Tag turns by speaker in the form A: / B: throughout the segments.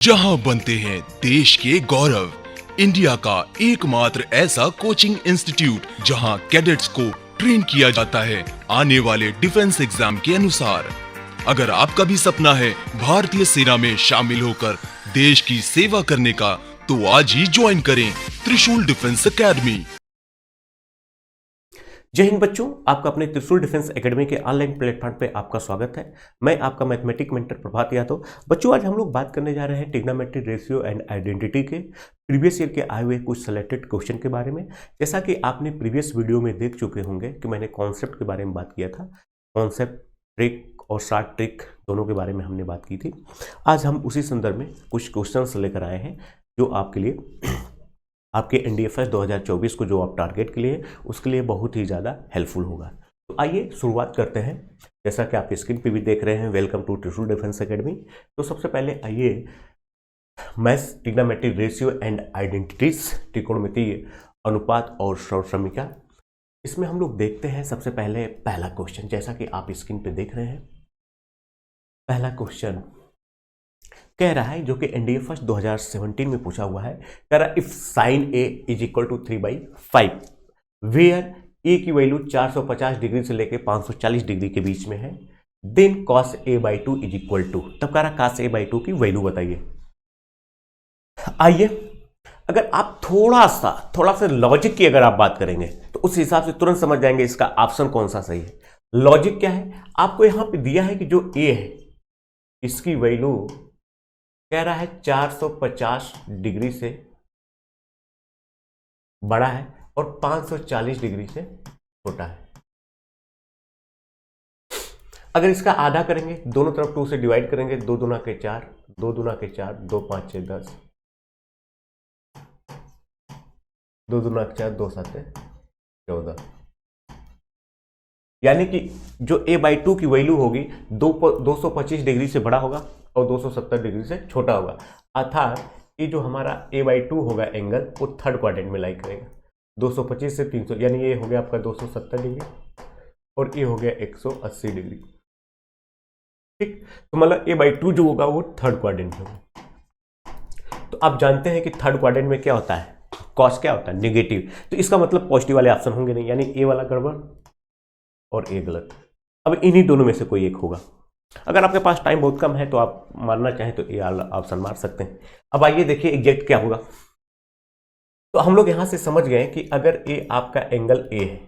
A: जहां बनते हैं देश के गौरव, इंडिया का एकमात्र ऐसा कोचिंग इंस्टीट्यूट जहां कैडेट्स को ट्रेन किया जाता है आने वाले डिफेंस एग्जाम के अनुसार। अगर आपका भी सपना है भारतीय सेना में शामिल होकर देश की सेवा करने का, तो आज ही ज्वाइन करें त्रिशूल डिफेंस एकेडमी।
B: जय हिंद बच्चों, आपका अपने त्रिशूल डिफेंस एकेडमी के ऑनलाइन प्लेटफॉर्म पे आपका स्वागत है। मैं आपका मैथमेटिक मेंटर प्रभात यादव। बच्चों, आज हम लोग बात करने जा रहे हैं ट्रिग्नोमेट्री रेशियो एंड आइडेंटिटी के प्रीवियस ईयर के आए हुए कुछ सेलेक्टेड क्वेश्चन के बारे में। जैसा कि आपने प्रीवियस वीडियो में देख चुके होंगे कि मैंने कॉन्सेप्ट के बारे में बात किया था। कॉन्सेप्ट, ट्रिक और शॉर्ट ट्रिक दोनों के बारे में हमने बात की थी। आज हम उसी संदर्भ में कुछ क्वेश्चन लेकर आए हैं जो आपके लिए आपके एनडीएफएस 2024 को जो आप टारगेट के लिए उसके लिए बहुत ही ज़्यादा हेल्पफुल होगा। तो आइए शुरुआत करते हैं। जैसा कि आप स्क्रीन पे भी देख रहे हैं, वेलकम टू त्रिशूल डिफेंस एकेडमी। तो सबसे पहले आइए maths, trigonometry ratio and identities, त्रिकोणमितीय अनुपात और समीकरण, इसमें हम लोग देखते हैं सबसे पहले पहला क्वेश्चन। जैसा कि आप स्क्रीन पे देख रहे हैं, पहला क्वेश्चन कह रहा है जो कि एनडीएफएस 2017 में पूछा हुआ है। कह रहा है if sine A is equal to 3/5 where A की वैल्यू 450 डिग्री से लेकर 540 डिग्री के बीच में है, then cos a/2 is equal to, तब कह रहा cos a/2 की वैल्यू बताइए। आइए, अगर आप थोड़ा सा लॉजिक की अगर आप बात करेंगे तो उस हिसाब से तुरंत समझ जाएंगे इसका ऑप्शन कौन सा सही है। लॉजिक क्या है, आपको यहां पे दिया है कि जो ए है इसकी वैल्यू कह रहा है 450 डिग्री से बड़ा है और 540 डिग्री से छोटा है। अगर इसका आधा करेंगे, दोनों तरफ 2 से डिवाइड करेंगे, 2 दूना के 4, 2 दूना के 4, 2 5 6 10, 2 दूना के 4, 2 7 14, यानी कि जो a/2 की वैल्यू होगी 225 डिग्री से बड़ा होगा और 270 डिग्री से छोटा होगा। अर्थात ये जो हमारा a/2 होगा एंगल, वो थर्ड क्वाड्रेंट में लाई करेगा। 225 से 300, यानी ये हो गया आपका 270 डिग्री और ये हो गया 180 डिग्री। ठीक, तो मतलब a/2 जो होगा वो थर्ड क्वाड्रेंट में होगा। तो आप जानते हैं कि थर्ड क्वाड्रेंट में क्या होता है, कॉस क्या होता है, नेगेटिव। तो इसका मतलब पॉजिटिव वाले ऑप्शन होंगे नहीं, यानी ए वाला गड़बड़ और ए गलत। अब इन्हीं दोनों में से कोई एक होगा। अगर आपके पास टाइम बहुत कम है तो आप मानना चाहें तो ये ऑप्शन मार सकते हैं। अब आइए देखिए एग्जैक्ट क्या होगा। तो हम लोग यहां से समझ गए कि अगर ए आपका एंगल ए है,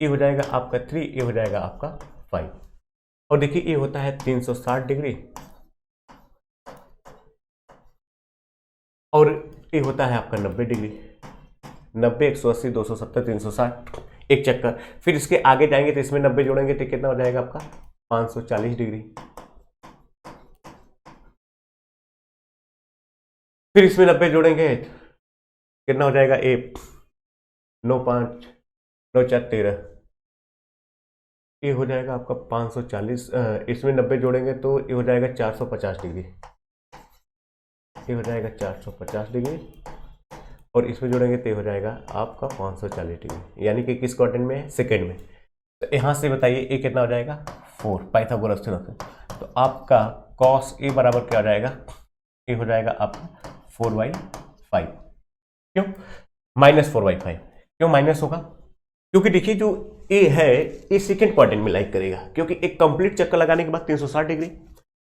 B: ये हो जाएगा आपका 3, ये हो जाएगा आपका 5, और देखिए ये होता है 360 डिग्री और ये होता है आपका 90 डिग्री। 90, 180, 270, 360, एक चक्कर। फिर इसके आगे जाएंगे तो इसमें 90 जोड़ेंगे तो कितना हो जाएगा आपका 540 डिग्री। फिर इसमें 90 जोड़ेंगे कितना हो जाएगा 9 5 9 4 13, ये हो जाएगा आपका 540। इसमें 90 जोड़ेंगे तो ये हो जाएगा 450 डिग्री, ये हो जाएगा 450 डिग्री और इसमें जोड़ेंगे तो हो जाएगा आपका 540 डिग्री, यानी कि किस क्वाड्रेंट में है, सेकंड में। तो यहाँ से बताइए ए कितना हो जाएगा 4, पाइथागोरस थ्योरम से। तो आपका cos ए बराबर क्या हो जाएगा, ए हो जाएगा आपका 4/5। क्यों -4/5? क्यों माइनस होगा? क्योंकि देखिए जो ए है ये सेकंड क्वाड्रेंट में लाइक करेगा, क्योंकि एक कंप्लीट चक्कर लगाने के बाद 360 डिग्री,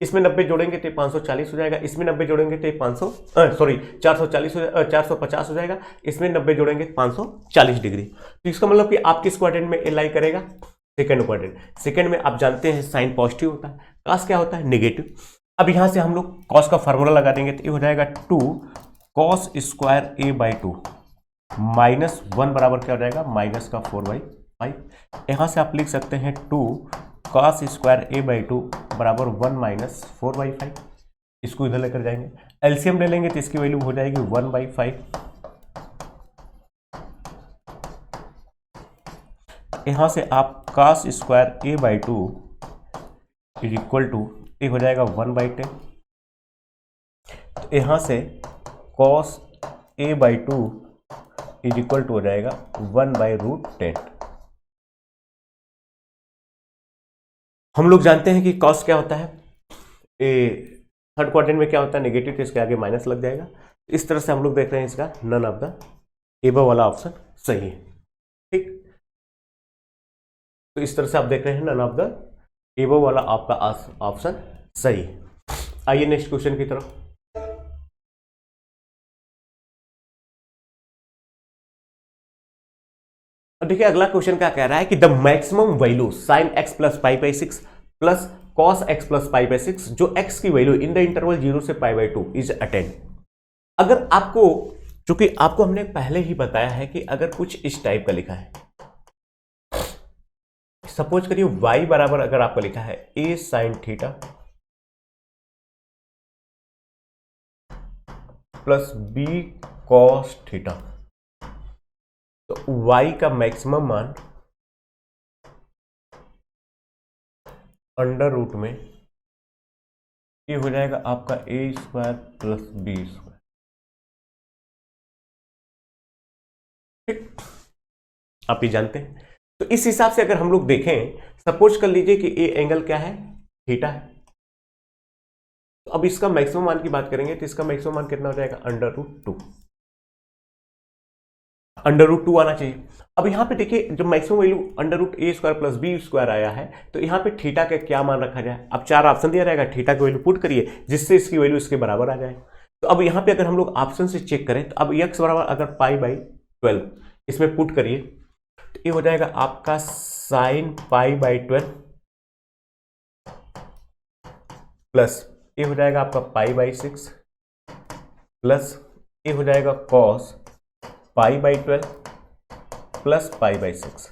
B: इसमें 90 जोड़ेंगे तो 540 हो जाएगा, इसमें 90 जोड़ेंगे तो 450 हो जाएगा, इसमें 90 जोड़ेंगे 540 डिग्री। तो इसका मतलब कि आप किस क्वाड्रेंट में लाई करेगा, सेकंड क्वाड्रेंट। सेकंड में आप जानते हैं साइन पॉजिटिव होता है, कॉस क्या होता है, नेगेटिव। अब यहां से हम लोग कॉस का फार्मूला लगा देंगे तो ये हो जाएगा 2 cos स्क्वायर a/2 -1 बराबर क्या हो जाएगा, माइनस का 4/5। यहां से आप लिख सकते हैं 2 cos स्क्वायर a/2 बराबर 1 - 4/5। इसको इधर लेकर जाएंगे, एलसीएम ले लेंगे तो इसकी वैल्यू हो जाएगी 1/5। यहां से आप cos square a/2 is equal to, ये हो जाएगा 1/10। तो यहां से cos a/2 is equal to हो जाएगा 1/√10। हम लोग जानते हैं कि cos क्या होता है, ए थर्ड क्वाड्रेंट में क्या होता है, नेगेटिव, तो इसके आगे माइनस लग जाएगा। इस तरह से हम लोग देख रहे हैं इसका नन ऑफ द एबव वाला ऑप्शन सही है। ठीक, तो इस तरह से आप देख रहे हैं नन ऑफ द एबव वाला आपका ऑप्शन सही है। आइए नेक्स्ट क्वेश्चन की तरफ। अब देखिए अगला क्वेश्चन क्या कह रहा है कि the maximum value sine x plus pi by 6 plus cos x plus pi by 6 जो एक्स की वैल्यू इन द इंटरवल 0 से पाई बाई 2 इज अटेंड। अगर आपको, चूंकि आपको हमने पहले ही बताया है कि अगर कुछ इस टाइप का लिखा है, सपोज करिए y बराबर अगर आपको लिखा है a sine theta plus b cos theta, तो y का मैक्सिमम मान अंडर रूट में ये हो जाएगा आपका a square plus b square. ठीक, आप ये जानते हैं। तो इस हिसाब से अगर हम लोग देखें, सपोज कर लीजिए कि ए एंगल क्या है, थीटा है, तो अब इसका मैक्सिमम मान की बात करेंगे तो इसका मैक्सिमम मान कितना हो जाएगा, अंडर रूट 2। अंडर रूट 2 आना चाहिए। अब यहां पे देखिए जब मैक्सिमम वैल्यू अंडर रूट ए स्क्वायर प्लस बी स्क्वायर आया है, तो यहां पे थीटा का क्या मान रखा जाए। अब 4 ऑप्शन दिया रहेगा, थीटा की वैल्यू पुट करिए जिससे इसकी वैल्यू इसके बराबर आ जाए। तो अब यहां पे अगर हम लोग ऑप्शन से चेक करें तो अब एक्स बराबर अगर पाई बाई 12 इसमें पुट करिए तो ये हो जाएगा आपका साइन पाई बाई 12 प्लस ये हो जाएगा आपका पाई बाई 6 प्लस ये हो जाएगा cos pi by 12 plus pi by 6।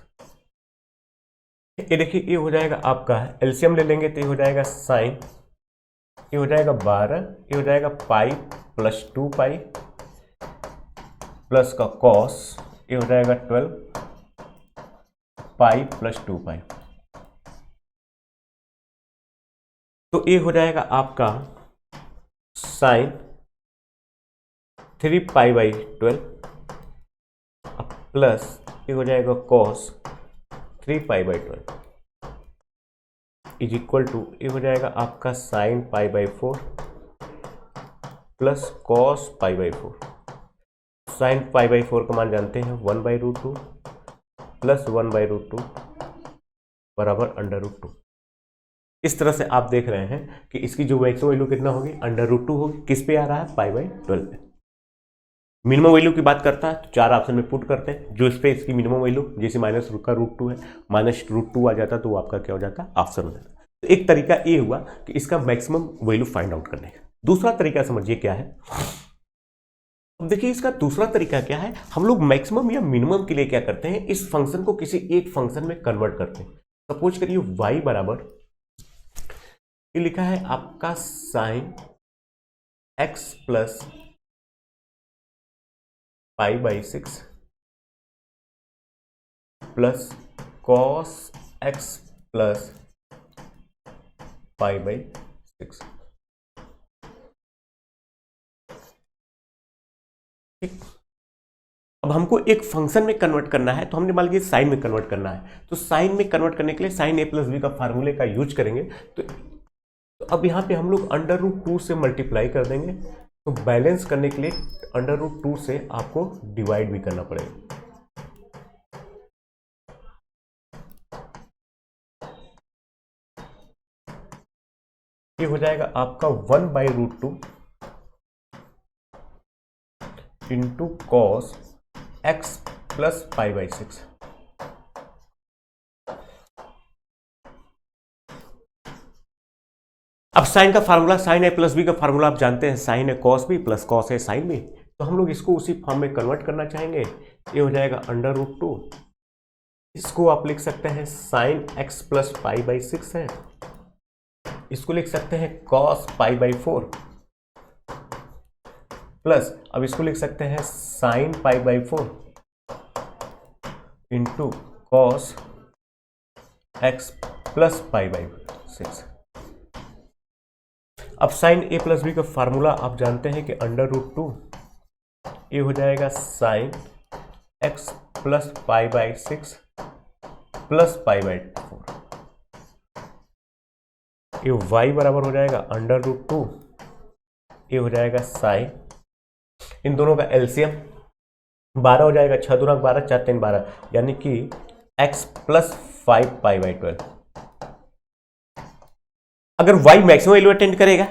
B: ये देखिए ये हो जाएगा आपका एलसीएम ले लेंगे तो ये हो जाएगा साइन, ये हो जाएगा 12, ये हो जाएगा पाई प्लस 2 पाई प्लस का कॉस, ये हो जाएगा 12 पाई प्लस 2 पाई। तो ये हो जाएगा आपका साइन 3 पाई बाई 12 प्लस ये हो जाएगा cos 3 pi by 12 is equal to ये हो जाएगा आपका sine pi by 4 plus cos pi by 4। Sine pi by 4 का मान जानते हैं 1 by root 2 plus 1 by root 2 बराबर अंडर रूट 2। इस तरह से आप देख रहे हैं कि इसकी जो मैक्सिमम वैल्यू कितना होगी, अंडर रूट 2 होगी। किस पे आ रहा है, पाई बाई 12 पे। मिनिमम वैल्यू की बात करता है तो 4 ऑप्शन में पुट करते हैं, जो इस पे इसकी मिनिमम वैल्यू जैसे माइनस का रूट 2 है, माइनस रूट 2 आ जाता तो वो आपका क्या हो जाता, ऑप्शन हो जाता। तो एक तरीका ये हुआ कि इसका मैक्सिमम वैल्यू फाइंड आउट करने का। दूसरा तरीका समझिए क्या है। अब देखिए इसका दूसरा तरीका क्या है, हम लोग मैक्सिमम या मिनिमम के लिए क्या करते हैं, इस फंक्शन को किसी एक फंक्शन में कन्वर्ट करते हैं। सपोज करिए y बराबर ये लिखा है आपका sine x plus pi by 6 plus cos x plus pi by 6। अब हमको एक फंक्शन में कन्वर्ट करना है, तो हमने मान लीजिए साइन में कन्वर्ट करना है, तो साइन में कन्वर्ट करने के लिए साइन a प्लस बी का फार्मूले का यूज करेंगे। तो अब यहाँ पे हम लोग अंडर रूट 2 से मल्टीप्लाई कर देंगे, तो बैलेंस करने के लिए अंडर रूट 2 से आपको डिवाइड भी करना पड़ेगा। ये हो जाएगा आपका 1 by root 2 into cos x plus pi by 6। अब साइन का formula, sine A plus B का फार्मूला आप जानते हैं, sine A cos B plus cos A sine B. तो हम लोग इसको उसी फॉर्म में कन्वर्ट करना चाहेंगे। ये हो जाएगा अंडर रूट 2, इसको आप लिख सकते हैं sine x plus pi by 6 है, इसको लिख सकते हैं कॉस पाई बाई 4 प्लस अब इसको लिख सकते हैं sign pi by 4 into cos x plus pi by 6। अब साइन ए प्लस बी का फार्मूला आप जानते हैं कि अंडर रूट 2 ये हो जाएगा sine x plus pi by 6 plus pi by 4। ये y बराबर हो जाएगा अंडर रूट 2 ये हो जाएगा साइन, इन दोनों का एलसीएम 12 हो जाएगा, 6 दूना 12, 4 3 12, यानी कि x प्लस 5 पाई बाई 12। अगर y मैक्सिमम वैल्यू अटेंड करेगा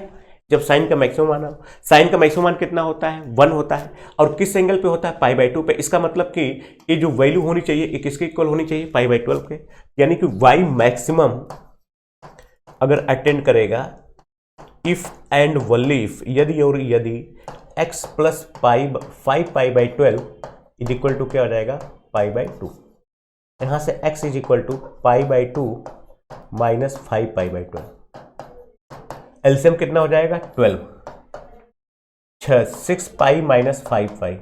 B: जब साइन का मैक्सिमम मान हो, साइन का मैक्सिमम मान कितना होता है 1 होता है, और किस एंगल पे होता है पाई बाई 2 पे। इसका मतलब कि ये जो वैल्यू होनी चाहिए ये किसके इक्वल होनी चाहिए पाई बाई 12 के, यानी कि y मैक्सिमम अगर अटेंड करेगा इफ एंड वनली इफ, यदि और यदि x plus 5 pi by 12 is equal to क्या हो जाएगा पाई बाई 2। यहां से x is equal to pi by 2 minus 5 pi by 12। LCM कितना हो जाएगा 12, 6 pi minus 5 pi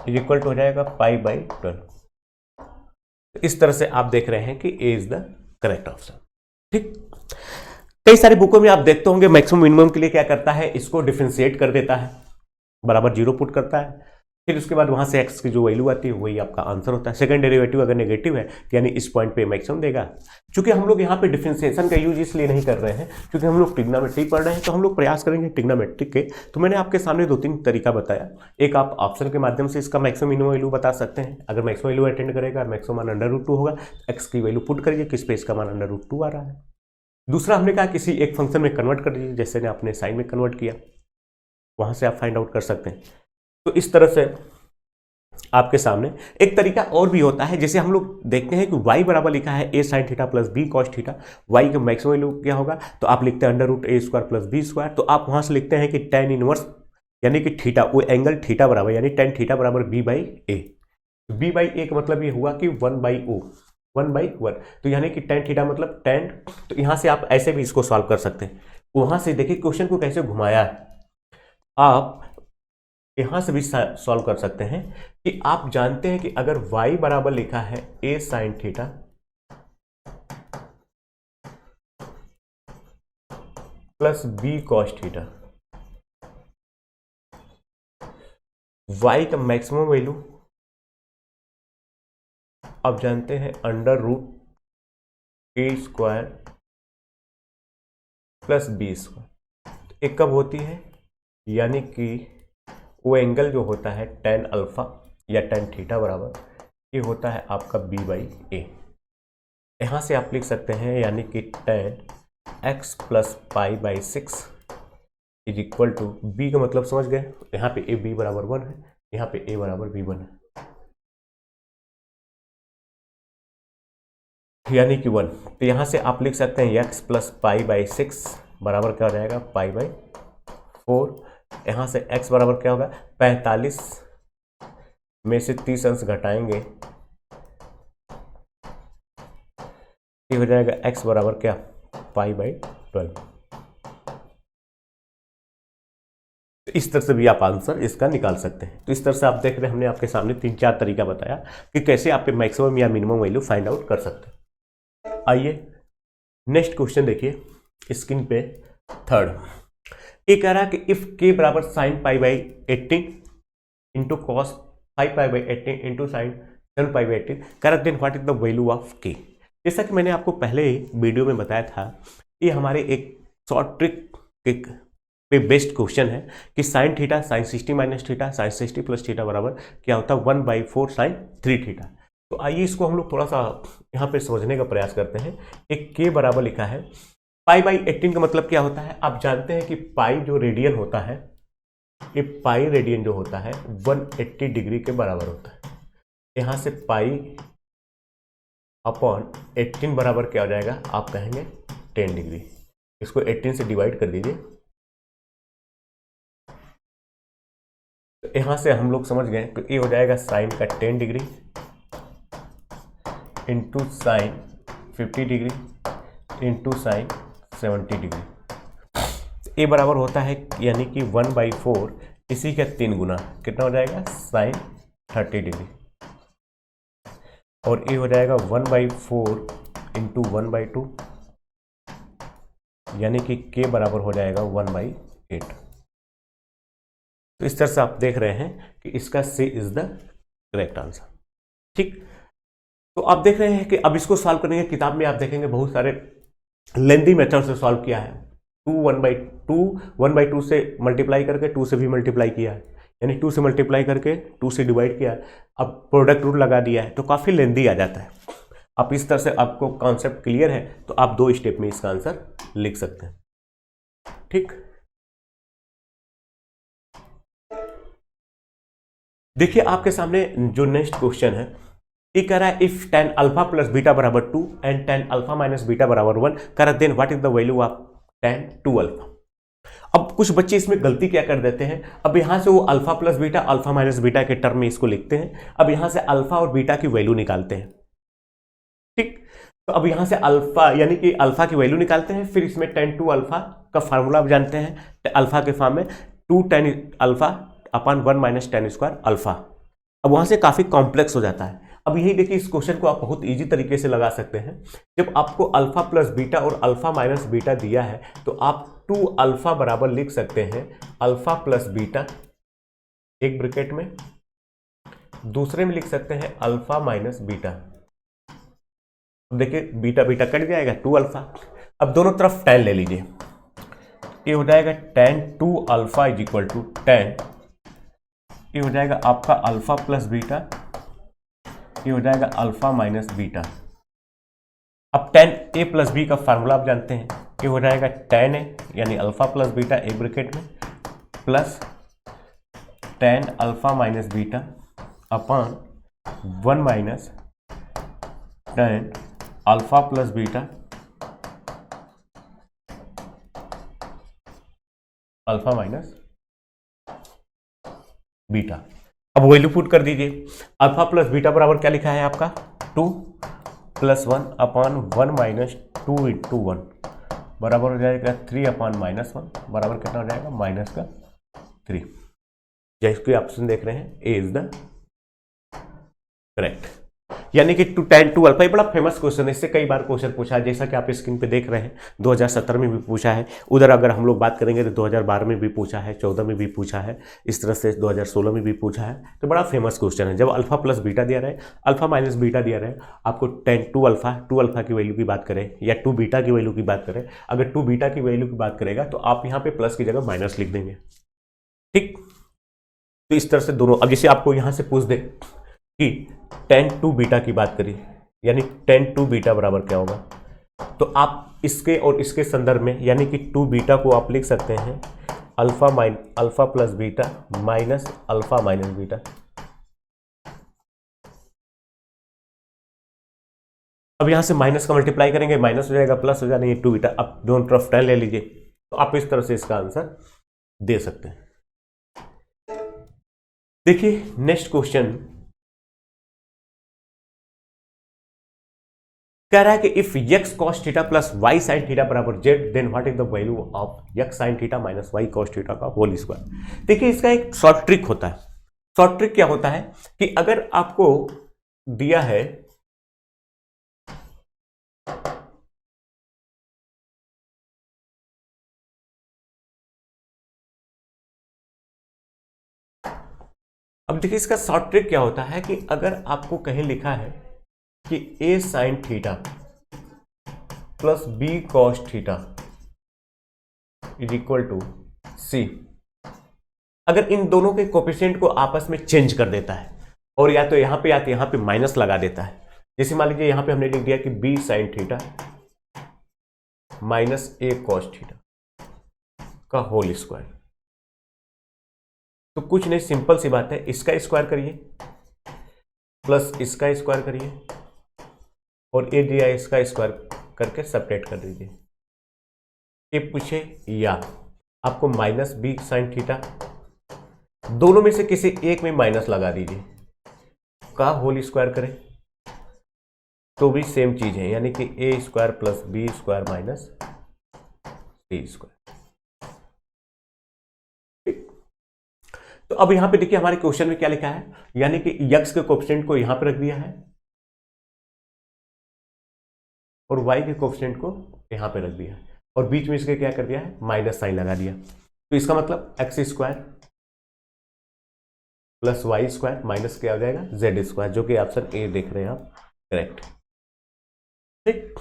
B: is equal to हो जाएगा पाई बाई 12। तो इस तरह से आप देख रहे हैं कि ए इज द करेक्ट ऑप्शन। ठीक, कई सारी बुकों में आप देखते होंगे मैक्सिमम मिनिमम के लिए क्या करता है, इसको डिफरेंशिएट कर देता है, बराबर 0 पुट करता है, फिर उसके बाद वहां से एक्स की जो वैल्यू आती है वही आपका आंसर होता है। सेकंड डेरिवेटिव अगर नेगेटिव है तो यानी इस पॉइंट पे मैक्सिमम देगा। क्योंकि हम लोग यहाँ पे डिफरेंशिएशन का यूज इसलिए नहीं कर रहे हैं क्योंकि हम लोग ट्रिग्नोमेट्री पढ़ रहे हैं, तो हम लोग प्रयास करेंगे ट्रिग्नोमेट्री के। तो मैंने आपके सामने 2-3 तरीका बताया। एक, आप ऑप्शन के माध्यम से इसका मैक्सिमम मिनिमम वैल्यू बता सकते हैं। अगर मैक्सिमम वैल्यू अटेंड करेगा, मैक्सिमम मान √2 होगा, एक्स की वैल्यू पुट करिए, किस पे इसका मान √2 आ रहा है। दूसरा, हमने कहा किसी एक फंक्शन में कन्वर्ट कर दीजिए, जैसे ने आपने साइन में कन्वर्ट किया, वहां से आप फाइंड आउट कर सकते हैं। तो इस तरह से आपके सामने एक तरीका और भी होता है, जैसे हम लोग देखते हैं कि y बराबर लिखा है a sin theta plus b cos theta, y का मैक्सिमम वैल्यू क्या होगा, तो आप लिखते हैं √a² प्लस b², तो आप वहां से लिखते हैं कि tan इनवर्स यानी कि थीटा, वो एंगल थीटा बराबर यानी tan थीटा बराबर b by a। b by a का मतलब ये हुआ कि 1/1, तो यानी कि tan थीटा मतलब tan, तो यहां से आप ऐसे भी इसको सॉल्व कर सकते हैं। वहां से देखिए क्वेश्चन को कैसे घुमाया है, आप यहां से भी सॉल्व कर सकते हैं कि आप जानते हैं कि अगर y बराबर लिखा है a sin theta plus b cos theta, y का मैक्सिमम वैल्यू आप जानते हैं √a² प्लस b²। एक कब होती है, यानी कि वो एंगल जो होता है tan अल्फा या tan थीटा बराबर ये होता है आपका b बाई a। यहाँ से आप लिख सकते हैं यानी कि tan x plus pi by 6 is equal to b का मतलब समझ गए, यहाँ पे a b बराबर 1 है, यहाँ पे a बराबर b1 है, यानी कि 1। तो यहाँ से आप लिख सकते हैं x प्लस पाई बाई 6 बराबर क्या हो जाएगा पाई बाई 4। यहाँ से x बराबर क्या होगा 45 में से 30 अंश घटाएंगे, ये हो जाएगा x बराबर क्या पाई बाई 12। तो इस तरह से भी आप आंसर इसका निकाल सकते हैं। तो इस तरह से आप देख रहे हैं हमने आपके सामने 3-4 तरीका बताया कि कैसे आप मैक्सिमम या मिनिमम वैल्यू फाइंड आउट कर सकते हैं। आइए नेक्स्ट क्वेश्चन देखिए स्क्रीन पे, थर्ड। ये कह रहा है कि इफ k बराबर sine pi by 18 into cos 5 pi by 18 into sine 7 pi by 18, correct then what is the value of k। जैसा कि मैंने आपको पहले वीडियो में बताया था, ये हमारे एक शॉर्ट ट्रिक पे बेस्ड क्वेश्चन है कि sine theta sine 60 minus theta sine 60 plus theta बराबर क्या होता है 1/4 साइन 3 थीटा। तो आइए इसको हम लोग थोड़ा सा यहाँ पे समझने का प्रयास करते हैं। एक k बराबर लिखा है पाई बाई 18 का मतलब क्या होता है, आप जानते हैं कि पाई जो रेडियन होता है, ये पाई रेडियन जो होता है 180 डिग्री के बराबर होता है। यहाँ से पाई अपॉन 18 बराबर क्या हो जाएगा, आप कहेंगे 10 डिग्री। इसको 18 से डिवाइड कर दीजिए, तो यहाँ से हम लोग समझ गए, तो ये हो जाएगा साइन का 10 degree into sine 50 degree into sine 70 degree. A बराबर होता है यानी कि 1/4, इसी का 3 गुना कितना हो जाएगा साइन 30 डिग्री, और ए हो जाएगा 1/4 इंटू 1/2 यानी कि के बराबर हो जाएगा 1/8। तो इस तरह से आप देख रहे हैं कि इसका सी इज द करेक्ट आंसर। ठीक, तो आप देख रहे हैं कि अब इसको सॉल्व करने की किताब में आप देखेंगे बहुत सारे लेंदी मेथड से सॉल्व किया है। 2 1/2 टू 1/2 से मल्टीप्लाई करके 2 से भी मल्टीप्लाई किया है, यानी 2 से मल्टीप्लाई करके 2 से डिवाइड किया, अब प्रोडक्ट रूल लगा दिया है, तो काफ़ी लेंदी आ जाता है। आप इस तरह से आपको कॉन्सेप्ट क्लियर है तो आप 2 स्टेप में इसका आंसर लिख सकते हैं। ठीक, देखिए आपके सामने जो नेक्स्ट क्वेश्चन है, ये कह रहा है if tan alpha plus beta बराबर 2 and tan alpha minus beta बराबर 1, कह रहा है then what is the value of tan 2 alpha. अब कुछ बच्चे इसमें गलती क्या कर देते हैं, अब यहां से वो alpha plus beta alpha minus beta के टर्म में इसको लिखते हैं, अब यहां से अल्फा और बीटा की वैल्यू निकालते हैं। ठीक, तो अब यहां से अल्फा यानी कि अल्फा की वैल्यू निकालते हैं, फिर इसमें tan 2 अल्फा का फार्मूला आप जानते हैं, अल्फा के फॉर्म में 2 tan अल्फा अपन 1 माइनस tan स्क्वायर अल्फा। अब वहां से काफी कॉम्प्लेक्स हो जाता है। अब यही देखिए, इस क्वेश्चन को आप बहुत इजी तरीके से लगा सकते हैं। जब आपको अल्फा प्लस बीटा और अल्फा माइनस बीटा दिया है तो आप 2 अल्फा बराबर लिख सकते हैं अल्फा प्लस बीटा, एक ब्रैकेट में, दूसरे में लिख सकते हैं अल्फा माइनस बीटा। देखिए बीटा बीटा कट जाएगा, 2 अल्फा। अब दोनों तरफ tan ले लीजिए, ये हो जाएगा tan 2 alpha is equal to tan, ये हो जाएगा आपका अल्फा प्लस बीटा, ये हो जाएगा अल्फा माइनस बीटा। अब tan a प्लस बी का फार्मूला आप जानते हैं, ये हो जाएगा tan a यानी अल्फा प्लस बीटा एक ब्रैकेट में plus tan alpha minus beta upon 1 minus tan alpha plus beta alpha minus beta. अब वैल्यू पुट कर दीजिए, अल्फा प्लस बीटा बराबर क्या लिखा है आपका 2 प्लस 1 अपॉन 1 माइनस 2 इंटू 1 बराबर हो जाएगा 3 अपॉन माइनस 1 बराबर कितना हो जाएगा माइनस का 3। जैसे ऑप्शन देख रहे हैं ए इज द करेक्ट, यानी कि tan 2 अल्फा। ये बड़ा फेमस क्वेश्चन है, इससे कई बार क्वेश्चन पूछा है, जैसा कि आप स्क्रीन पे देख रहे हैं 2017 में भी पूछा है, उधर अगर हम लोग बात करेंगे तो 2012 में भी पूछा है, 14 में भी पूछा है, इस तरह से 2016 में भी पूछा है। तो बड़ा फेमस क्वेश्चन है। जब अल्फा प्लस बीटा दिया रहे, अल्फा माइनस बीटा दिया रहे, आपको tan 2 अल्फा की वैल्यू की बात करें या 2 बीटा की वैल्यू की बात करें, अगर 2 बीटा की वैल्यू की बात करेगा तो आप यहाँ पे प्लस की जगह माइनस लिख देंगे। ठीक, तो इस तरह से दोनों। अब जैसे आपको यहाँ से पूछ दे कि tan 2 बीटा की बात करिए, यानी tan 2 बीटा बराबर क्या होगा, तो आप इसके और इसके संदर्भ में यानी कि 2 बीटा को आप लिख सकते हैं alpha plus beta minus alpha minus beta. अब यहां से माइनस का मल्टीप्लाई करेंगे, माइनस हो जाएगा प्लस हो जाएगा, ये 2 बीटा। अब दोनों तरफ tan ले लीजिए, तो आप इस तरह से इसका आंसर दे सकते हैं। देखिए नेक्स्ट क्वेश्चन कह रहा है कि if x cos theta plus y sin theta बराबर z, then what is the value of x sin theta minus y cos theta का होल स्क्वायर। देखिए इसका एक शॉर्ट ट्रिक होता है। शॉर्ट ट्रिक क्या होता है कि अगर आपको दिया है अब देखिए इसका शॉर्ट ट्रिक क्या होता है कि अगर आपको कहीं लिखा है कि a sin theta plus b cos theta is equal to c, अगर इन दोनों के कोफिशिएंट को आपस में चेंज कर देता है और या तो यहां पे माइनस लगा देता है, जैसे मान लीजिए यहां पे हमने लिख दिया कि b sin theta minus a cos theta का होल स्क्वायर, तो कुछ नहीं, सिंपल सी बात है, इसका स्क्वायर करिए प्लस इसका स्क्वायर करिए और ए दिया इसका स्क्वायर करके सब्ट्रैक्ट कर दीजिए। ये पूछे या आपको माइनस बी साइन थीटा, दोनों में से किसी एक में माइनस लगा दीजिए, का होल स्क्वायर करें तो भी सेम चीज है, यानी कि A square plus B square minus C square. तो अब यहां पे देखिए हमारे क्वेश्चन में क्या लिखा है, यानी कि यक्स के कोफिशिएंट को यहां पे रख दिया है और y के कोफिशिएंट को यहां पे रख दिया है और बीच में इसके क्या कर दिया है, माइनस साइन लगा दिया। तो इसका मतलब x square plus y square minus क्या हो जाएगा जेड स्क्वायर, जो कि ऑप्शन ए देख रहे हैं आप, करेक्ट। ठीक,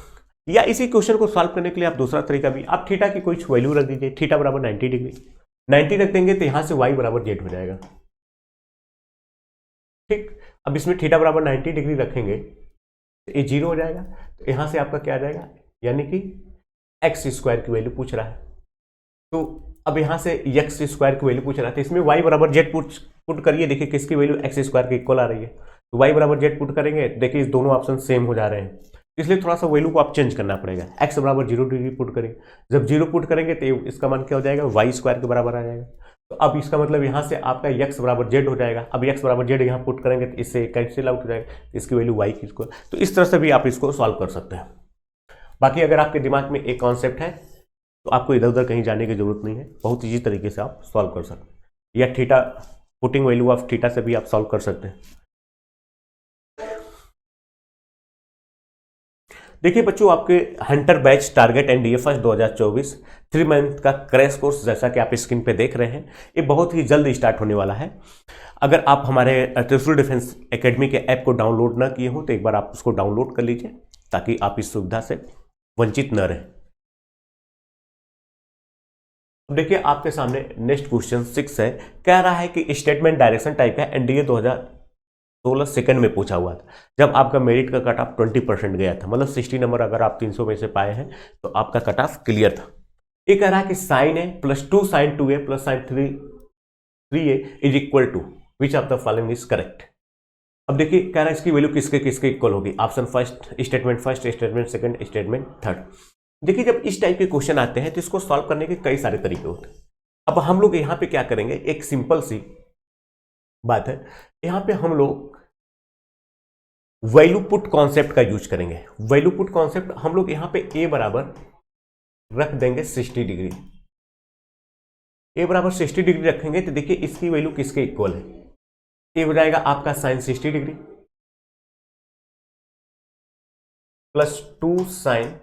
B: या इसी क्वेश्चन को सॉल्व करने के लिए आप दूसरा तरीका भी, आप थीटा की कोई वैल्यू रख दीजिए, थीटा बराबर 90 डिग्री, 90 रख देंगे तो यहां से y बराबर जेड हो जाएगा। ठीक, अब इसमें थीटा बराबर 90 डिग्री रखेंगे तो ये 0 हो जाएगा, तो यहां से आपका क्या आ जाएगा, यानी कि एक्स स्क्वायर की वैल्यू पूछ रहा है। तो अब यहां से एक्स स्क्वायर की वैल्यू पूछ रहा था, इसमें y बराबर जेड पुट करिए, देखिए किसकी वैल्यू एक्स स्क्वायर के इक्वल आ रही है, तो y बराबर जेड पुट करेंगे, देखिए इस दोनों ऑप्शन सेम हो जा रहे हैं, इसलिए थोड़ा सा वैल्यू को आप चेंज करना पड़ेगा। x बराबर 0 डिग्री पुट करेंगे, जब 0 पुट करेंगे तो इसका मान क्या हो जाएगा, y स्क्वायर के बराबर आ जाएगा। तो अब इसका मतलब यहाँ से आपका x बराबर जेड हो जाएगा, अब x बराबर जेड यहाँ पुट करेंगे तो इससे कैंसिल आउट हो जाएगा, इसकी वैल्यू y की स्क्वायर। तो इस तरह से भी आप इसको सॉल्व कर सकते हैं। बाकी अगर आपके दिमाग में एक कॉन्सेप्ट है तो आपको इधर उधर कहीं जाने की जरूरत नहीं है, बहुत ईजी तरीके से आप सॉल्व कर सकते हैं, या theta putting value of theta से भी आप सॉल्व कर सकते हैं। देखिए बच्चों, आपके Hunter batch target NDA first 2024 3 month का क्रैश कोर्स, जैसा कि आप स्क्रीन पे देख रहे हैं, ये बहुत ही जल्द स्टार्ट होने वाला है। अगर आप हमारे त्रिशूल डिफेंस एकेडमी के ऐप को डाउनलोड ना किए हो तो एक बार आप उसको डाउनलोड कर लीजिए, ताकि आप इस सुविधा से वंचित न रहें। अब देखिए आपके सामने नेक्स्ट क्वेश्चन 6 है, कह रहा है कि स्टेटमेंट डायरेक्शन टाइप का एनडीए 2016 सेकंड में पूछा हुआ था, जब आपका मेरिट का कट ऑफ 20% गया था, मतलब 60 नंबर अगर आप 300 में से पाए हैं तो आपका कट ऑफ क्लियर था। ये कह रहा है कि sine A plus 2 sine 2a प्लस sine 3a is equal to which of the following is correct. अब देखिए कह रहा है इसकी वैल्यू किसके किसके इक्वल होगी, option first, statement second, statement third. देखिए जब इस टाइप के क्वेश्चन आते हैं तो इसको सॉल्व करने के कई सारे तरीके होते हैं। अब हम लोग यहाँ पे क्या करेंगे, एक सिंपल सी बात है, यहाँ पे हम लोग वैल्यू पुट कॉन्सेप्ट का यूज करेंगे। वैल्यू पुट कॉन्सेप्ट हम लोग यहाँ पे a बराबर रख देंगे 60 डिग्री, a बराबर 60 डिग्री रखेंगे तो देखिए इसकी वैल्यू किसके इक्वल है, ये हो जाएगा आपका साइन 60 डिग्री प्लस 2 साइन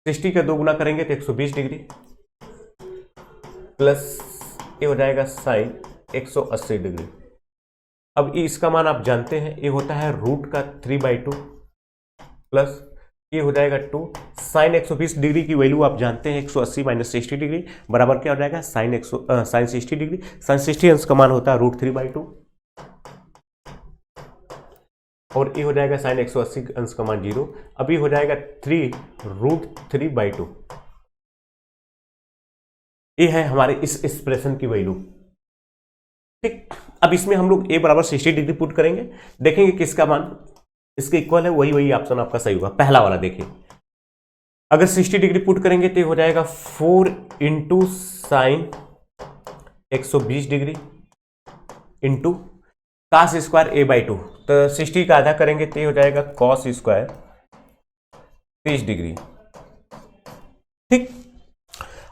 B: 60 का 2 गुना करेंगे तो 120 डिग्री प्लस ये हो जाएगा साइन 180 डिग्री। अब इसका मान आप जानते हैं, ये होता है रूट का 3/2 प्लस ये हो जाएगा 2 साइन 120 डिग्री की वैल्यू आप जानते हैं 180 माइनस 60 डिग्री बराबर क्या हो जाएगा साइन 60 डिग्री। साइन 60 अंश का मान होता है रूट 3/2 और ये हो जाएगा साइन 180 अंश का मान 0। अभी हो जाएगा 3 रूट 3/2। ये है हमारे इस एक्सप्रेशन की वैल्यू। ठीक, अब इसमें हम लोग a बराबर 60 डिग्री पुट करेंगे, देखेंगे किसका मान इसके इक्वल है, वही ऑप्शन आपका सही होगा, पहला वाला। देखिए अगर 60 डिग्री पुट करेंगे तो हो जाएगा 4 into sine 120 degree into cos square a/2, तो 60 का आधा करेंगे तो हो जाएगा कॉस स्क्वायर 30 डिग्री। ठीक,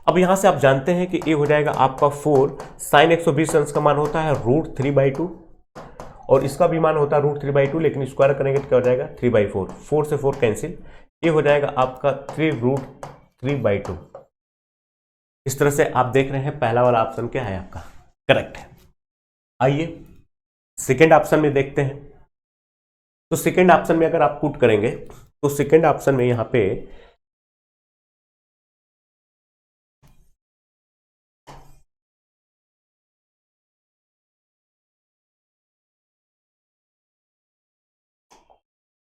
B: अब यहां से आप जानते हैं कि ये हो जाएगा आपका 4 साइन 120 अंश का मान होता है रूट 3/2 और इसका भी मान होता है रूट 3/2, लेकिन स्क्वायर करेंगे तो क्या हो जाएगा 3/4, 4 से 4 कैंसिल, ये हो जाएगा आपका 3 रूट 3/2। इस तरह से आप देख रहे हैं पहला वाला ऑप्शन क्या है आपका करेक्ट है। आइए सेकेंड ऑप्शन में देखते हैं। तो सेकेंड ऑप्शन में अगर आप पुट करेंगे तो सेकेंड ऑप्शन में यहां पे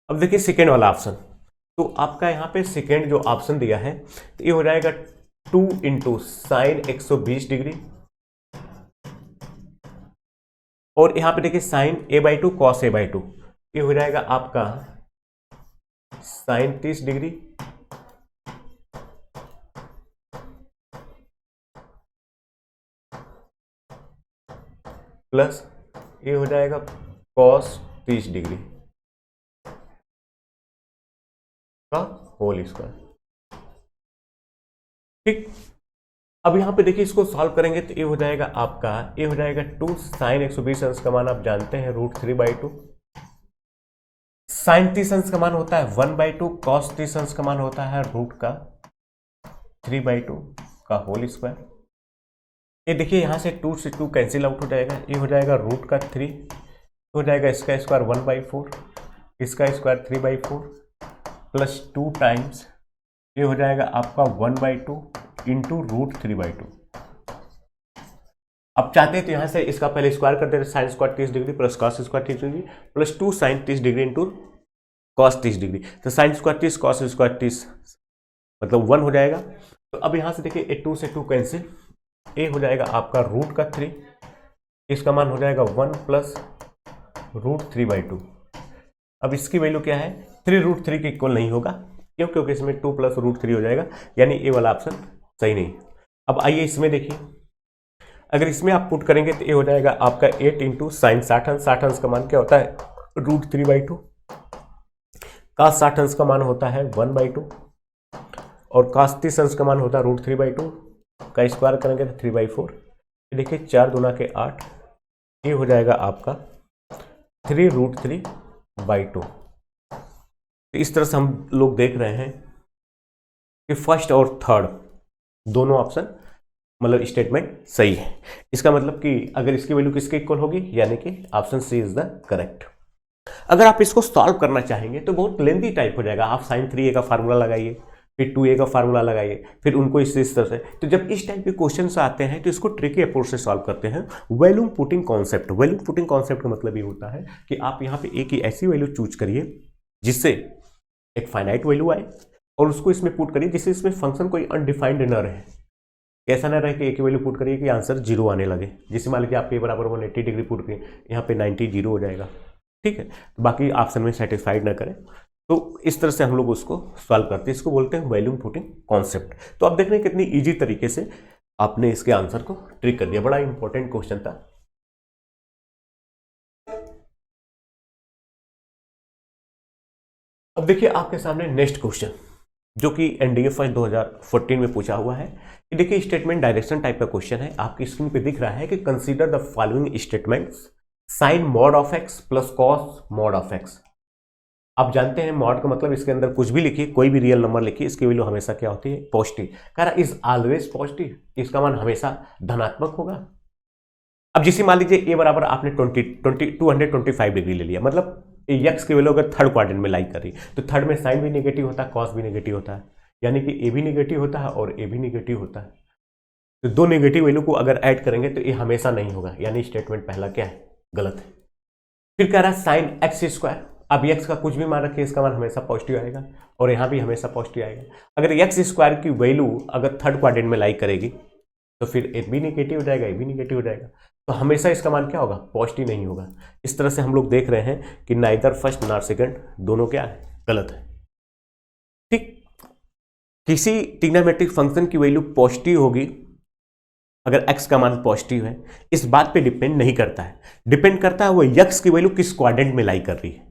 B: अब देखिए सेकेंड वाला ऑप्शन, तो आपका यहाँ पे सेकेंड जो ऑप्शन दिया है तो ये हो जाएगा 2 इंटू साइन 120 डिग्री और यहाँ पे देखिए साइन a/2 कॉस a/2, ये हो जाएगा आपका साइन 30 डिग्री प्लस ये हो जाएगा कॉस 30 डिग्री का होल स्क्वायर। ठीक, अब यहां पे देखिए इसको सॉल्व करेंगे तो ये हो जाएगा आपका, ये हो जाएगा 2 साइन 120 अंश का मान आप जानते हैं रूट 3/2, साइन 30 अंश का मान होता है 1/2, कॉस 30 अंश का मान होता है रूट का 3/2 का होल स्क्वायर। ये देखिए यहां से 2 से 2 कैंसिल आउट हो जाएगा, ये हो जाएगा रूट का 3, हो जाएगा इसका स्क्वायर 1/4, इसका स्क्वायर 3/4 प्लस 2 टाइम्स ये हो जाएगा आपका 1/2 इंटू √3/2। अब चाहते हैं तो यहाँ से इसका पहले स्क्वायर कर देते हैं, sine square 30 degree plus cos square 30 degree plus 2 sine 30 degree into cos 30 degree. तो साइन स्क्वायर 30 कॉस स्क्वायर 30 मतलब 1 हो जाएगा। तो अब यहाँ से देखिए ए 2 से 2 कैंसिल, ए हो जाएगा आपका √3, इसका मान हो जाएगा 1 प्लस √3/2। अब इसकी वैल्यू क्या है, 3√3 के इक्वल नहीं होगा, क्यों? क्योंकि इसमें 2 प्लस √3 हो जाएगा, यानी ए वाला ऑप्शन सही नहीं। अब आइए इसमें देखिए, अगर इसमें आप पुट करेंगे तो ये हो जाएगा आपका 8 इंटू साइन 60 अंश, 60 अंश का मान क्या होता है √3/2, cos 60 अंश का मान होता है 1/2 और cos 30 अंश का मान होता है √3/2 का स्क्वायर करेंगे तो 3/4। देखिए 4 दूना के 8, ये हो जाएगा आपका 3√3/2। तो इस तरह से हम लोग देख रहे हैं कि फर्स्ट और थर्ड दोनों ऑप्शन मतलब स्टेटमेंट सही है। इसका मतलब कि अगर इसकी वैल्यू किसके इक्वल होगी, यानी कि option C is the correct. अगर आप इसको सॉल्व करना चाहेंगे तो बहुत लेंथी टाइप हो जाएगा। आप sin 3a का फार्मूला लगाइए, फिर 2a का फार्मूला लगाइए, फिर उनको इस तरह से। तो जब इस टाइप के क्वेश्चन आते हैं तो इसको ट्रिकी अप्रोच से सॉल्व करते हैं। Volume putting concept, volume putting concept का मतलब ये होता है कि आप यहाँ पे a की ऐसी वैल्यू चूज करिए जिससे एक फाइनाइट वैल्यू आए और उसको इसमें पुट करिए जिससे इसमें फंक्शन कोई अनडिफाइंड न रहे। ऐसा ना रहे कि एक वैल्यू पुट करिए कि आंसर 0 आने लगे। जैसे मान लीजिए आप a बराबर 180 डिग्री पुट किए, यहाँ पे 90 0 हो जाएगा, ठीक है। बाकी ऑप्शन में सेटिस्फाइड ना करें, तो इस तरह से हम लोग उसको सॉल्व करते हैं। इसको बोलते हैं वैल्यूम पुटिंग कॉन्सेप्ट। तो आप देख रहे हैं कितनी ईजी तरीके से आपने इसके आंसर को ट्रिक कर दिया। बड़ा इंपॉर्टेंट क्वेश्चन था। अब देखिए आपके सामने नेक्स्ट क्वेश्चन जो कि एनडीए फर्स्ट 2014 में पूछा हुआ है। ये देखिए स्टेटमेंट डायरेक्शन टाइप का क्वेश्चन है। आपकी स्क्रीन पे दिख रहा है कि consider the following statements, sine mod of x plus cos mod of x. आप जानते हैं मॉड का मतलब इसके अंदर कुछ भी लिखिए, कोई भी रियल नंबर लिखिए, इसकी वैल्यू हमेशा क्या होती है, पॉजिटिव। कह रहा इज ऑलवेज पॉजिटिव, इसका मान हमेशा धनात्मक होगा। अब जैसे मान लीजिए ए बराबर आपने 225 डिग्री ले लिया, मतलब एक्स की वैल्यू अगर थर्ड क्वाड्रेंट में लाई कर रही तो थर्ड में साइन भी नेगेटिव होता है, कॉस भी नेगेटिव होता है, यानी कि ए भी नेगेटिव होता है और ए भी नेगेटिव होता है। तो दो नेगेटिव वैल्यू को अगर ऐड करेंगे तो ये हमेशा नहीं होगा, यानी स्टेटमेंट पहला क्या है, गलत है। फिर कह रहा है साइन एक्स स्क्वायर। अब एक्स का कुछ भी मान रखिए, इसका मान हमेशा पॉजिटिव आएगा और यहाँ भी हमेशा पॉजिटिव आएगा। अगर एक्स स्क्वायर की वैल्यू अगर थर्ड क्वाड्रेंट में लाई करेगी तो फिर ए भी नेगेटिव हो जाएगा, ए भी नेगेटिव हो जाएगा, तो हमेशा इसका मान क्या होगा, पॉजिटिव नहीं होगा। इस तरह से हम लोग देख रहे हैं कि नाइदर फर्स्ट नॉर सेकंड दोनों क्या है, गलत है। ठीक, किसी ट्रिग्नोमेट्रिक फंक्शन की वैल्यू पॉजिटिव होगी अगर x का मान पॉजिटिव है, इस बात पे डिपेंड नहीं करता है। डिपेंड करता है वो x की वैल्यू किस क्वाड्रेंट में लाई कर रही है।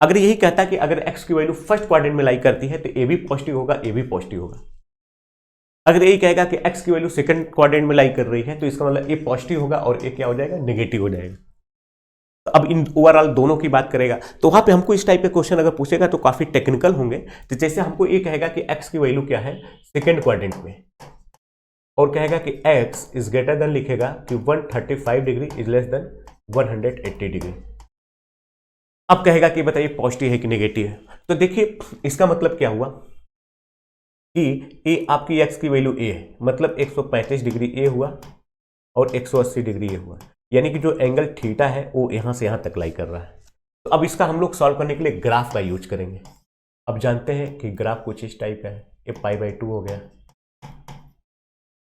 B: अगर यही कहता है कि अगर x की वैल्यू फर्स्ट क्वाड्रेंट में लाई करती है तो a भी पॉजिटिव होगा, a भी पॉजिटिव होगा। अगर यही कहेगा कि x की वैल्यू सेकंड क्वाड्रेंट में लाई कर रही है तो इसका मतलब a पॉजिटिव होगा और a क्या हो जाएगा, नेगेटिव हो जाएगा। तो अब इन ओवरऑल दोनों की बात करेगा तो वहां पे हमको इस टाइप के क्वेश्चन अगर पूछेगा तो काफी टेक्निकल होंगे। तो जैसे हमको ये कहेगा कि x की वैल्यू क्या है सेकंड क्वाड्रेंट में, और कहेगा कि x इज ग्रेटर देन, लिखेगा कि 135 degree is less than 180 degree. अब कहेगा कि बताइए पॉजिटिव है कि नेगेटिव है। तो देखिए इसका मतलब क्या हुआ कि ए आपकी x की वैल्यू a है, मतलब 135 डिग्री a हुआ और 180 डिग्री a हुआ, यानी कि जो एंगल थीटा है वो यहां से यहां तक लाई कर रहा है। तो अब इसका हम लोग सॉल्व करने के लिए ग्राफ का यूज करेंगे। अब जानते हैं कि ग्राफ कुछ इस टाइप का है, ये π/2 हो गया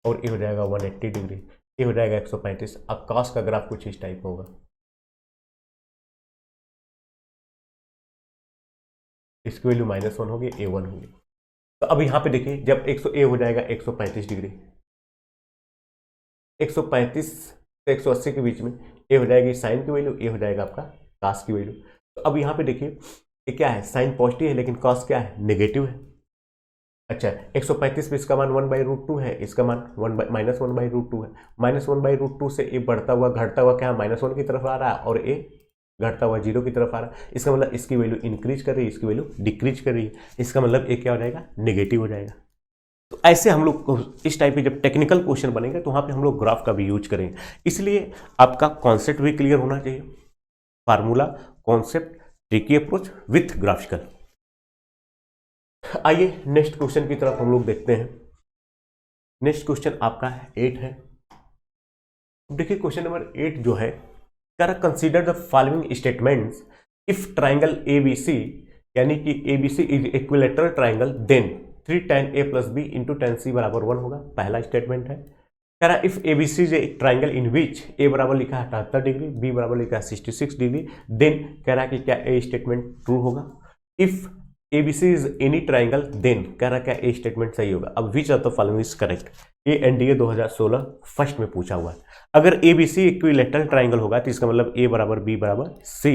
B: और ये हो जाएगा 180 डिग्री, ये हो जाएगा 135। अब cos का ग्राफ कुछ इस टाइप होगा, इसकी वैल्यू -1 होगी, a1 होगी। तो अब यहाँ पे देखिए जब a हो जाएगा 135 डिग्री, 135 से 180 के बीच में a हो जाएगी साइन की वैल्यू, a हो जाएगा आपका cos की वैल्यू। तो अब यहाँ पे देखिए ये क्या है, साइन पॉजिटिव है लेकिन cos क्या है, नेगेटिव है। अच्छा 135 पे इसका मान 1/√2 है, इसका मान -1/√2 है। -1/√2 से a बढ़ता हुआ घटता हुआ क्या -1 की तरफ आ रहा है और a घटता हुआ 0 की तरफ आ रहा है। इसका मतलब इसकी वैल्यू इंक्रीज कर रही है, इसकी वैल्यू डिक्रीज कर रही है। इसका मतलब a क्या हो जाएगा, नेगेटिव हो जाएगा। तो ऐसे हम लोग इस टाइप के जब टेक्निकल क्वेश्चन बनेंगे तो वहाँ पे हम लोग ग्राफ का भी यूज करेंगे। इसलिए आपका कॉन्सेप्ट भी क्लियर होना चाहिए, formula, concept, tricky approach with graphical. आइए नेक्स्ट क्वेश्चन की तरफ हम लोग देखते हैं। नेक्स्ट क्वेश्चन आपका 8 है। देखिए क्वेश्चन नंबर 8 जो है, consider the following statements if triangle ABC, यानी कि ABC is equilateral triangle, then 3 tan A + B × tan C = 1 होगा। पहला स्टेटमेंट है। कह रहा if ABC is a triangle in which A बराबर लिखा है 78 डिग्री, B बराबर लिखा है 66 डिग्री, देन कह रहा है कि क्या ए स्टेटमेंट ट्रू होगा। If ABC is any triangle, then कह रहा क्या ए स्टेटमेंट सही होगा। अब which of the following is correct. ये NDA 2016 फर्स्ट में पूछा हुआ है। अगर ABC इक्विलेटरल ट्राइंगल होगा तो इसका मतलब A बराबर B बराबर C,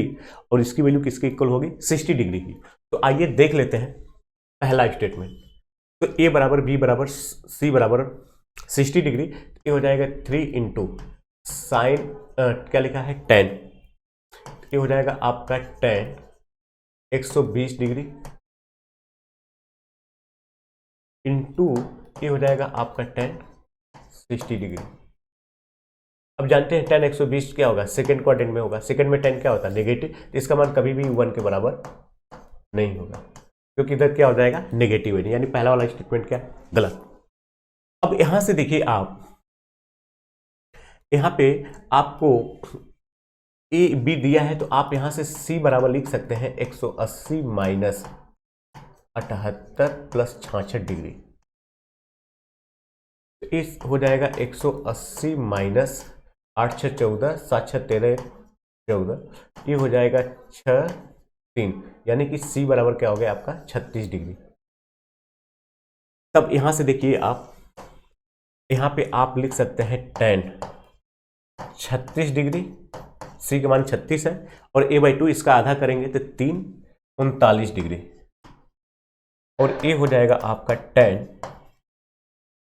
B: और इसकी वैल्यू किसके इक्वल होगी, 60 डिग्री की। तो आइए देख लेते हैं पहला स्टेटमेंट। तो A बराबर B बराबर C बराबर 60 डिग्री, ये हो जाएगा 3 × साइन क्या लिखा है 10, ये हो जाएगा आपका tan 120 डिग्री इंटू ये हो जाएगा आपका tan 60 डिग्री। अब जानते हैं tan 120 क्या होगा, सेकंड क्वाड्रेंट में होगा। सेकंड में tan क्या होता है, नेगेटिव, तो इसका मान कभी भी 1 के बराबर नहीं होगा, क्योंकि इधर क्या हो जाएगा, नेगेटिव है, यानी पहला वाला स्टेटमेंट क्या गलत। अब यहां से देखिए आप, यहां पे आपको A B दिया है, तो आप यहां से C बराबर लिख सकते हैं 180 माइनस 78 प्लस 66 डिग्री। तो इस हो जाएगा 180 माइनस 8 6 14 7 6 13 14, ये हो जाएगा 6 3, यानी कि C बराबर क्या हो गया आपका 36 डिग्री। तब यहां से देखिए आप, यहां पे आप लिख सकते हैं tan 36 डिग्री, C का मान 36 है, और A/2 इसका आधा करेंगे तो 3 39 डिग्री, और A हो जाएगा आपका tan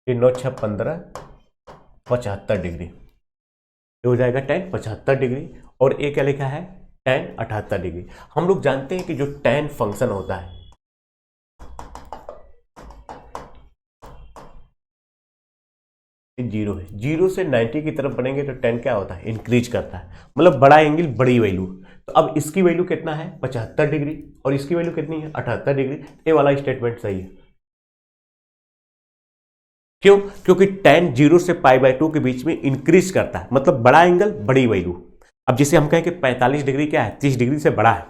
B: 9 6 15 75 डिग्री, ये हो जाएगा tan 75 डिग्री, और A क्या लिखा है tan 78 डिग्री। हम लोग जानते हैं कि जो tan फंक्शन होता है, जीरो है, 0 से 90 की तरफ बढ़ेंगे तो tan क्या होता है, इंक्रीज करता है, मतलब बड़ा एंगल बड़ी वैल्यू। तो अब इसकी वैल्यू कितना है 75 डिग्री, और इसकी वैल्यू कितनी है 78 डिग्री। ये वाला स्टेटमेंट सही है। क्यों, क्योंकि tan 0 से π/2 के बीच में इंक्रीज करता है, मतलब बड़ा एंगल बड़ी वैल्यू। अब जिसे हम कहें कि 45 डिग्री क्या है, 30 डिग्री से बड़ा है,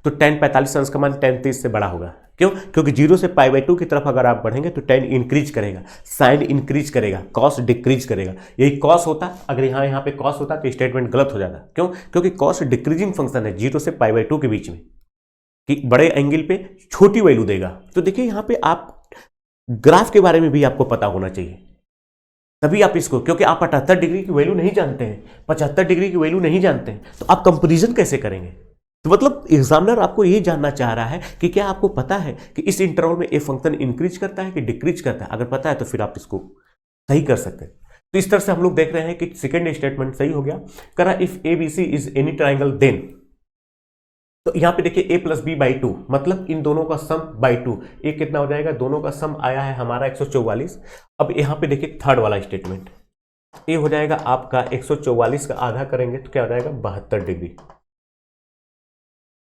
B: तो tan 45 अंश का मान tan 30 से बड़ा होगा। क्यों, क्योंकि 0 से π/2 की तरफ अगर आप बढ़ेंगे तो tan इंक्रीज करेगा, साइन इंक्रीज करेगा, कॉस डिक्रीज करेगा। यही कॉस होता, अगर यहाँ पे कॉस होता तो स्टेटमेंट गलत हो जाता। क्यों, क्योंकि कॉस डिक्रीजिंग फंक्शन है 0 से π/2 के बीच में, कि बड़े एंगल पे छोटी वैल्यू देगा। तो देखिए यहाँ पे आप ग्राफ के बारे में भी आपको पता होना चाहिए, तभी आप इसको, क्योंकि आप 78 डिग्री की वैल्यू नहीं जानते हैं, 75 डिग्री की वैल्यू नहीं जानते हैं, तो आप कंपैरिजन कैसे करेंगे। तो मतलब एग्जामिनर आपको ये जानना चाह रहा है कि क्या आपको पता है कि इस इंटरवल में ए फंक्शन इंक्रीज करता है कि डिक्रीज करता है। अगर पता है तो फिर आप इसको सही कर सकते हैं। तो इस तरह से हम लोग देख रहे हैं कि सेकंड स्टेटमेंट सही हो गया। करा if ABC is any triangle, then, तो यहां पे देखिए A + B/2, मतलब इन दोनों का सम बाई 2, ये कितना हो जाएगा, दोनों का सम आया है हमारा 144। अब यहां पे देखिए थर्ड वाला स्टेटमेंट, ये हो जाएगा आपका 144 का आधा करेंगे तो क्या हो जाएगा 72 डिग्री,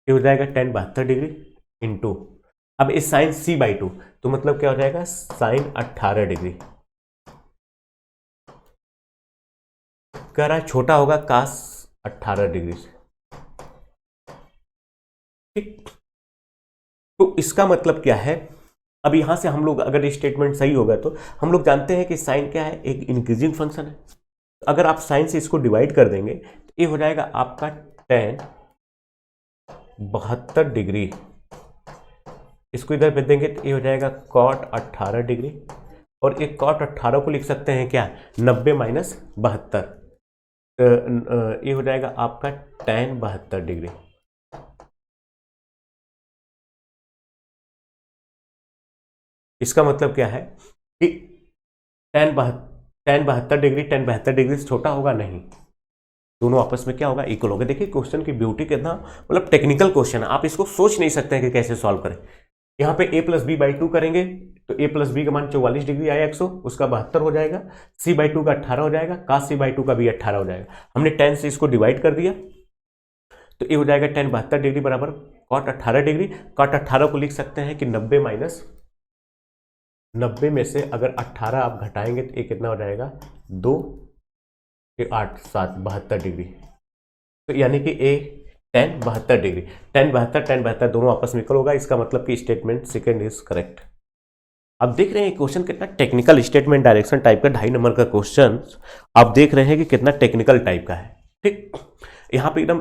B: ये हो जाएगा tan 72 डिग्री इंटू, अब इस साइन C/2, तो मतलब क्या हो जाएगा साइन 18 डिग्री। कह रहा है छोटा होगा cos 18 डिग्री से। ठीक, तो इसका मतलब क्या है, अब यहां से हम लोग अगर स्टेटमेंट सही होगा तो हम लोग जानते हैं कि साइन क्या है, एक इंक्रीजिंग फंक्शन है। अगर आप साइन से इसको डिवाइड कर देंगे तो ये हो जाएगा आपका tan 72 डिग्री, इसको इधर भेज देंगे तो ये हो जाएगा cot 18 डिग्री, और एक cot 18 को लिख सकते हैं क्या 90 - 72, ये हो जाएगा आपका tan 72 डिग्री। इसका मतलब क्या है कि tan 72 डिग्री tan 72 डिग्री से छोटा होगा नहीं, दोनों आपस में क्या होगा, इक्वल होगा। देखिए क्वेश्चन की ब्यूटी कितना, मतलब टेक्निकल क्वेश्चन है, आप इसको सोच नहीं सकते हैं कि कैसे सॉल्व करें। यहाँ पे A + B/2 करेंगे तो A + B का मान 44 डिग्री आया 100, उसका 72 हो जाएगा, C/2 का 18 हो जाएगा, cos C/2 का भी 18 हो जाएगा। हमने tan से इसको डिवाइड कर दिया तो ये हो जाएगा tan 72 डिग्री बराबर कॉट 18 डिग्री। कॉट 18 को लिख सकते हैं कि 90 माइनस 90 में से अगर 18 आप घटाएंगे तो ये कितना हो जाएगा 2 के 8 7 72 डिग्री। तो यानी कि ए tan 72 डिग्री, tan 72 दोनों आपस में इक्वल होगा। इसका मतलब कि स्टेटमेंट सेकंड इज करेक्ट। अब देख रहे हैं क्वेश्चन कितना टेक्निकल स्टेटमेंट डायरेक्शन टाइप का 2.5 नंबर का क्वेश्चन आप देख रहे हैं कि कितना टेक्निकल टाइप का है। ठीक, यहाँ पे एकदम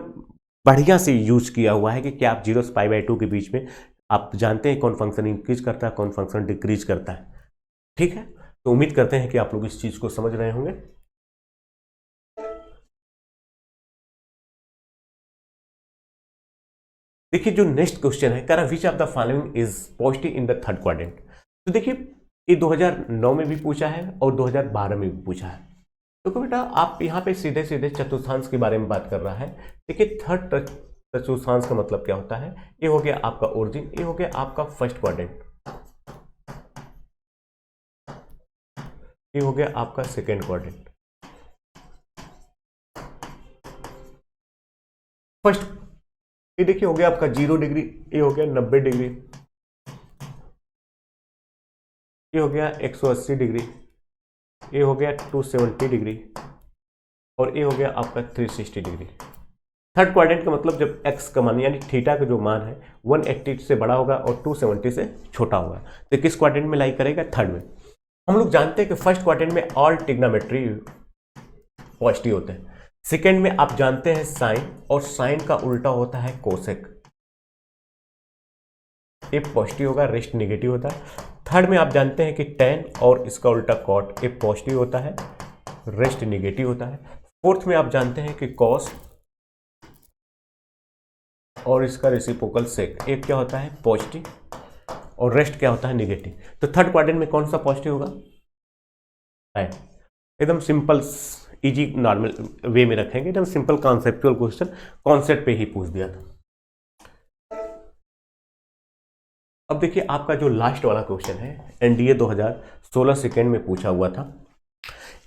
B: बढ़िया से यूज किया हुआ है कि क्या आप 0 से π/2 के बीच में आप जानते हैं कौन फंक्शन इंक्रीज करता है कौन फंक्शन डिक्रीज करता है। ठीक है, तो उम्मीद करते हैं कि आप लोग इस चीज को समझ रहे होंगे। देखिए जो नेक्स्ट क्वेश्चन है, कह रहा विच of the following is positive in the third quadrant. तो देखिए ये 2009 में भी पूछा है और 2012 में भी पूछा है। तो बेटा आप यहाँ पे सीधे सीधे चतुर्थांश के बारे में बात कर रहा है। देखिए थर्ड चतुर्थांश का मतलब क्या होता है, ये हो गया आपका ओरिजिन, ये हो गया आपका फर्स्ट क्वाड्रेंट, ये हो गया आपका सेकेंड क्वाड्रेंट। फर्स्ट ये देखिए हो गया आपका 0 डिग्री, ये हो गया 90 डिग्री, ये हो गया 180 डिग्री, ये हो गया 270 डिग्री और ये हो गया आपका 360 डिग्री। थर्ड क्वाड्रेंट का मतलब जब x का मान यानी थीटा का जो मान है 180 से बड़ा होगा और 270 से छोटा होगा, तो किस क्वाड्रेंट में लाई करेगा, थर्ड में। हम लोग जानते हैं कि फर्स्ट क्वाड्रेंट में ऑल ट्रिग्नोमेट्री पॉजिटिव होते हैं। सेकेंड में आप जानते हैं साइन, और साइन का उल्टा होता है कोसेक, ये पॉजिटिव होगा, रेस्ट नेगेटिव होता है। थर्ड में आप जानते हैं कि टेन और इसका उल्टा कॉट, ये पॉजिटिव होता है, रेस्ट नेगेटिव होता है। फोर्थ में आप जानते हैं कि कॉस और इसका रेसिप्रोकल सेक, एक क्या होता है पॉजिटिव और रेस्ट क्या होता है नेगेटिव। तो थर्ड क्वाड्रेंट में कौन सा पॉजिटिव होगा, टाइम। एकदम सिंपल इजी नॉर्मल वे में रखेंगे, एकदम सिंपल कॉन्सेप्चुअल क्वेश्चन, कॉन्सेप्ट पे ही पूछ दिया था। अब देखिए आपका जो लास्ट वाला क्वेश्चन है एनडीए 2016 सेकेंड में पूछा हुआ था।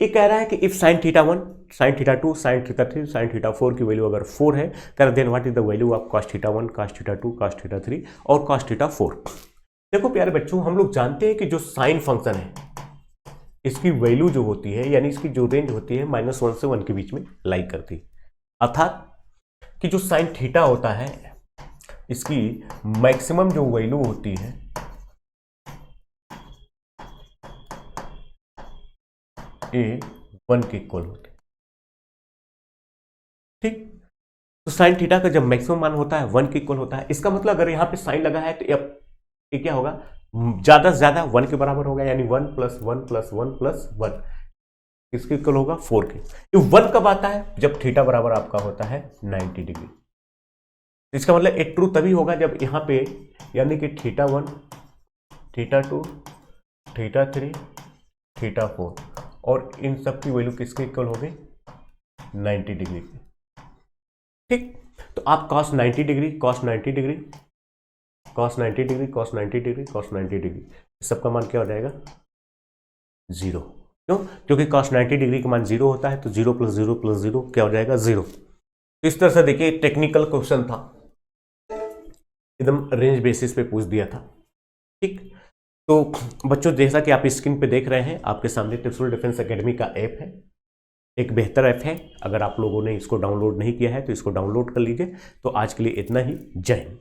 B: ये कह रहा है कि if sine theta 1, sine theta 2, sine theta 3, sine theta 4 की वैल्यू अगर 4 है, कर then what is the value of cos theta 1, cos theta 2, cos theta 3 और कॉस थीटा 4। देखो प्यारे बच्चों, हम लोग जानते हैं कि जो साइन फंक्शन है इसकी वैल्यू जो होती है यानी इसकी जो रेंज होती है -1 से 1 के बीच में लाई करती है। अर्थात कि जो साइन थीटा होता है इसकी मैक्सिमम जो वैल्यू होती है ये 1 के इक्वल होती है। ठीक, तो साइन थीटा का जब मैक्सिमम मान होता है 1 के इक्वल होता है, इसका मतलब अगर यहाँ पे साइन लगा है तो ये क्या होगा, ज्यादा से ज्यादा 1 के बराबर होगा, यानी 1 + 1 + 1 + 1 इसके इक्वल होगा 4 के। ये 1 कब आता है, जब थीटा बराबर आपका होता है 90 डिग्री। इसका मतलब एक ट्रू तभी होगा जब यहाँ पे यानी कि थीटा 1, थीटा 2, थीटा 3, थीटा 4 और इन सब की वैल्यू किसके इक्वल होगी, 90 डिग्री की। ठीक, तो आप cos 90 degree, cos 90 degree, cos 90 degree, cos 90 degree, cos 90 degree, इस सब का मान क्या हो जाएगा, 0। क्यों, क्योंकि cos 90 डिग्री का मान 0 होता है, तो 0 + 0 + 0 क्या हो जाएगा, 0। इस तरह से देखिए टेक्निकल क्वेश्चन था, एकदम रेंज बेसिस पे पूछ दिया था। ठीक, तो बच्चों जैसा कि आप स्क्रीन पे देख रहे हैं, आपके सामने त्रिशूल डिफेंस एकेडमी का ऐप है, एक बेहतर ऐप है। अगर आप लोगों ने इसको डाउनलोड नहीं किया है तो इसको डाउनलोड कर लीजिए। तो आज के लिए इतना ही, जय हिंद।